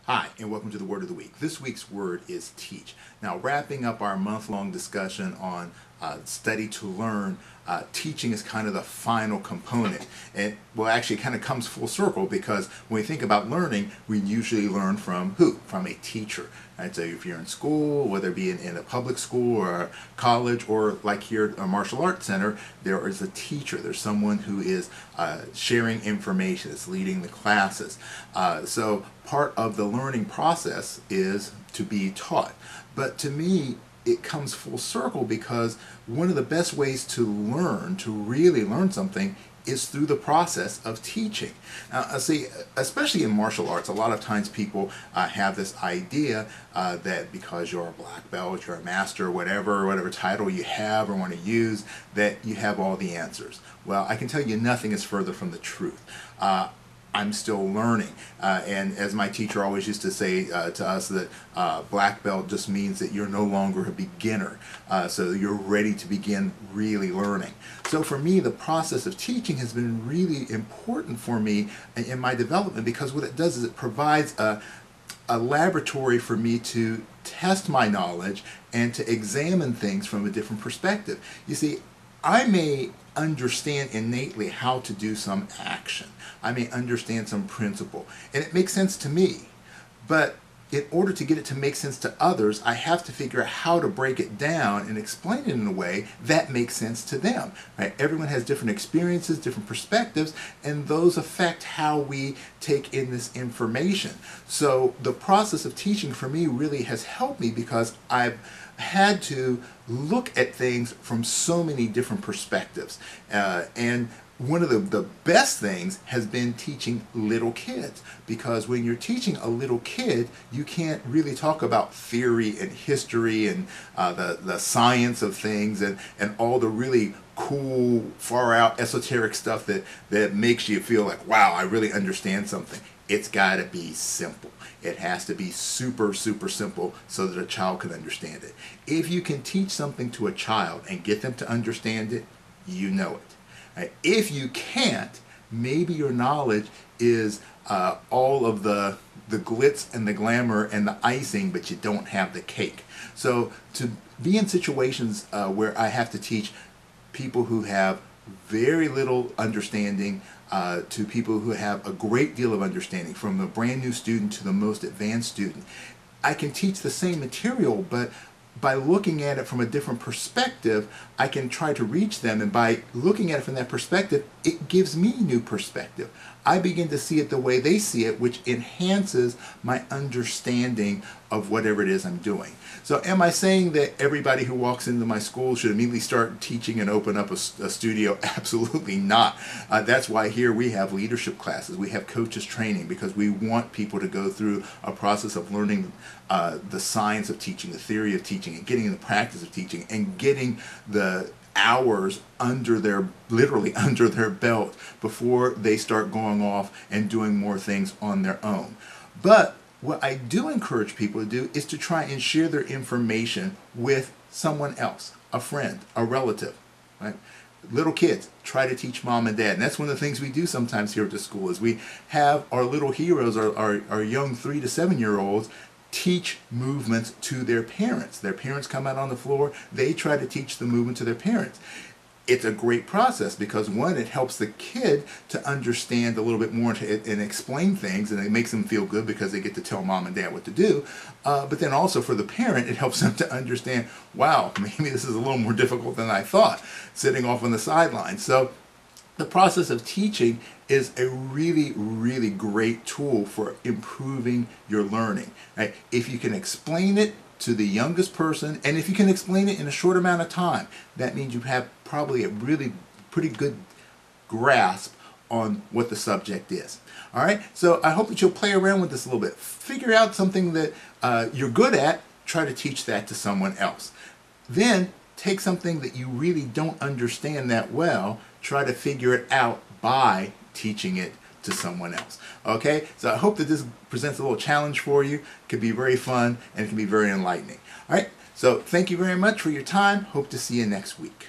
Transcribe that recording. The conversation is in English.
Hi, and welcome to the Word of the Week. This week's word is teach. Now, wrapping up our month-long discussion on study to learn, teaching is kind of the final component. And, well, actually, it kind of comes full circle because when we think about learning, we usually learn from who? From a teacher. Right? So if you're in school, whether it be in a public school or a college or like here at a martial arts center, there is a teacher. There's someone who is sharing information, is leading the classes. So part of the learning process is to be taught. But to me, it comes full circle because one of the best ways to learn, to really learn something, is through the process of teaching. Now, see, especially in martial arts, a lot of times people have this idea that because you're a black belt, you're a master, whatever title you have or want to use, that you have all the answers. Well, I can tell you nothing is further from the truth. I'm still learning. And as my teacher always used to say to us, that black belt just means that you're no longer a beginner. So you're ready to begin really learning. So for me, the process of teaching has been really important for me in my development because what it does is it provides a laboratory for me to test my knowledge and to examine things from a different perspective. You see, I may understand innately how to do some action. I may understand some principle, and it makes sense to me. But in order to get it to make sense to others, I have to figure out how to break it down and explain it in a way that makes sense to them. Right? Everyone has different experiences, different perspectives, and those affect how we take in this information. So the process of teaching for me really has helped me because I've had to look at things from so many different perspectives. And one of the best things has been teaching little kids, because when you're teaching a little kid, you can't really talk about theory and history and the science of things and all the really cool, far out, esoteric stuff that makes you feel like, wow, I really understand something. It's got to be simple. It has to be super, super simple so that a child can understand it. If you can teach something to a child and get them to understand it, you know it. Right? If you can't, maybe your knowledge is all of the glitz and the glamour and the icing, but you don't have the cake. So to be in situations where I have to teach people who have very little understanding to people who have a great deal of understanding, from a brand new student to the most advanced student, I can teach the same material, but by looking at it from a different perspective, I can try to reach them, and by looking at it from that perspective, it gives me new perspective. I begin to see it the way they see it, which enhances my understanding of whatever it is I'm doing. So am I saying that everybody who walks into my school should immediately start teaching and open up a studio? Absolutely not. That's why here we have leadership classes. We have coaches training, because we want people to go through a process of learning the science of teaching, the theory of teaching, and getting in the practice of teaching, and getting the hours under their, literally under their belt, before they start going off and doing more things on their own. But what I do encourage people to do is to try and share their information with someone else, a friend, a relative. Right? Little kids, try to teach mom and dad. And that's one of the things we do sometimes here at the school, is we have our little heroes, our young 3 to 7 year olds, teach movements to their parents. Their parents come out on the floor, they try to teach the movement to their parents. It's a great process because, one, it helps the kid to understand a little bit more and explain things, and it makes them feel good because they get to tell mom and dad what to do. But then also for the parent, it helps them to understand, wow, maybe this is a little more difficult than I thought, sitting off on the sidelines. So the process of teaching is a really, really great tool for improving your learning. Right? If you can explain it to the youngest person, and if you can explain it in a short amount of time, that means you have probably a really pretty good grasp on what the subject is. All right, so I hope that you'll play around with this a little bit. Figure out something that you're good at, try to teach that to someone else. Then take something that you really don't understand that well, try to figure it out by teaching it to someone else. Okay, so I hope that this presents a little challenge for you. It can be very fun and it can be very enlightening. All right, so thank you very much for your time. Hope to see you next week.